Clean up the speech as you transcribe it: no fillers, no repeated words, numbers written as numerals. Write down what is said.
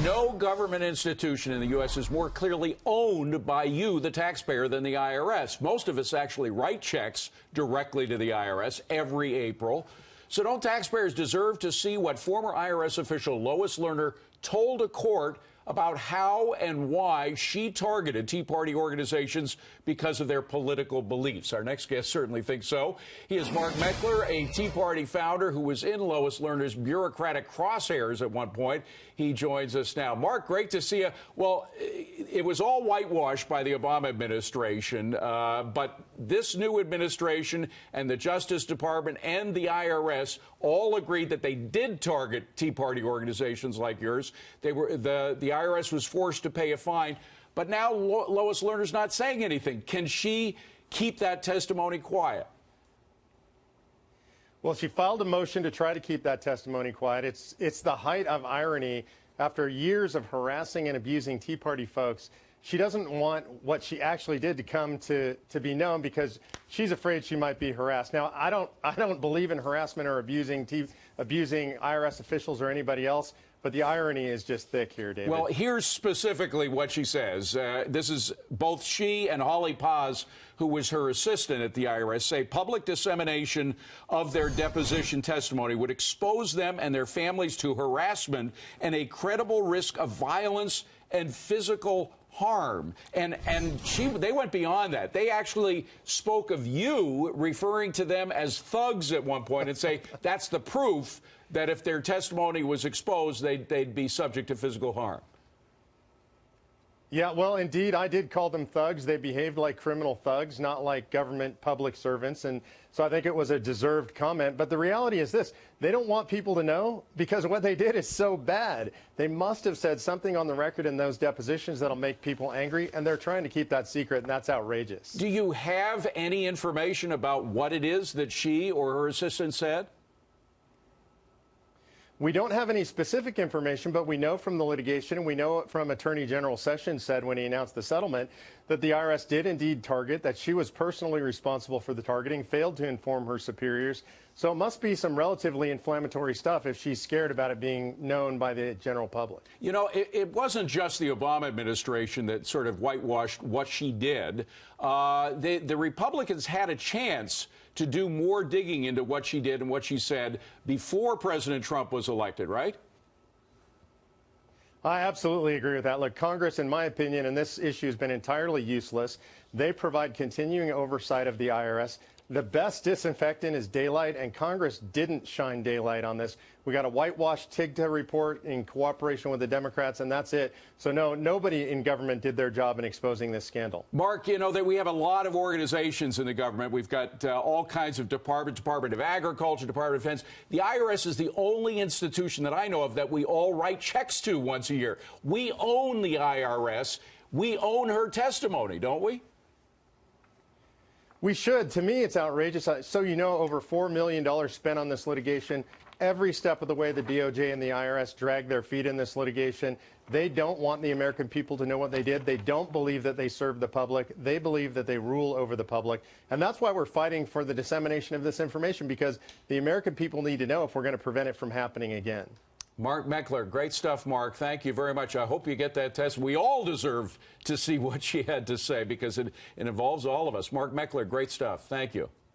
No government institution in the U.S. is more clearly owned by you, the taxpayer, than the IRS. Most of us actually write checks directly to the IRS every April. So don't taxpayers deserve to see what former IRS official Lois Lerner told a court about how and why she targeted Tea Party organizations because of their political beliefs? Our next guest certainly thinks so. He is Mark Meckler, a Tea Party founder who was in Lois Lerner's bureaucratic crosshairs at one point. He joins us now. Mark, great to see you. Well, it was all whitewashed by the Obama administration, but this new administration and the Justice Department and the IRS all agreed that they did target Tea Party organizations like yours. They were the IRS was forced to pay a fine, but now Lois Lerner's not saying anything. Can she keep that testimony quiet? Well, she filed a motion to try to keep that testimony quiet. It's the height of irony. After years of harassing and abusing Tea Party folks, she doesn't want what she actually did to come to be known because she's afraid she might be harassed. Now, I don't believe in harassment or abusing IRS officials or anybody else, but the irony is just thick here, David. Well, here's specifically what she says. This is both she and Holly Paz, who was her assistant at the IRS, say public dissemination of their deposition testimony would expose them and their families to harassment and a credible risk of violence and physical harm. And they went beyond that. They actually spoke of you, referring to them as thugs at one point, and say that's the proof that if their testimony was exposed, they'd be subject to physical harm. Yeah, well, indeed, I did call them thugs. They behaved like criminal thugs, not like government public servants. And so I think it was a deserved comment. But the reality is this. They don't want people to know because what they did is so bad. They must have said something on the record in those depositions that'll make people angry, and they're trying to keep that secret, and that's outrageous. Do you have any information about what it is that she or her assistant said? We don't have any specific information, but we know from the litigation, and we know from Attorney General Sessions said when he announced the settlement that the IRS did indeed target, that she was personally responsible for the targeting, failed to inform her superiors. So it must be some relatively inflammatory stuff if she's scared about it being known by the general public. You know, it wasn't just the Obama administration that sort of whitewashed what she did. The Republicans had a chance to do more digging into what she did and what she said before President Trump was elected, right? I absolutely agree with that. Look, Congress, in my opinion, and this issue has been entirely useless. They provide continuing oversight of the IRS. The best disinfectant is daylight, and Congress didn't shine daylight on this. We got a whitewashed TIGTA report in cooperation with the Democrats, and that's it. So, no, nobody in government did their job in exposing this scandal. Mark, you know that we have a lot of organizations in the government. We've got all kinds of departments, Department of Agriculture, Department of Defense. The IRS is the only institution that I know of that we all write checks to once a year. We own the IRS. We own her testimony, don't we? We should. To me, it's outrageous. So you know, over $4 million spent on this litigation. Every step of the way, the DOJ and the IRS drag their feet in this litigation. They don't want the American people to know what they did. They don't believe that they serve the public. They believe that they rule over the public. And that's why we're fighting for the dissemination of this information, because the American people need to know if we're going to prevent it from happening again. Mark Meckler, great stuff, Mark. Thank you very much. I hope you get that test. We all deserve to see what she had to say because it involves all of us. Mark Meckler, great stuff. Thank you.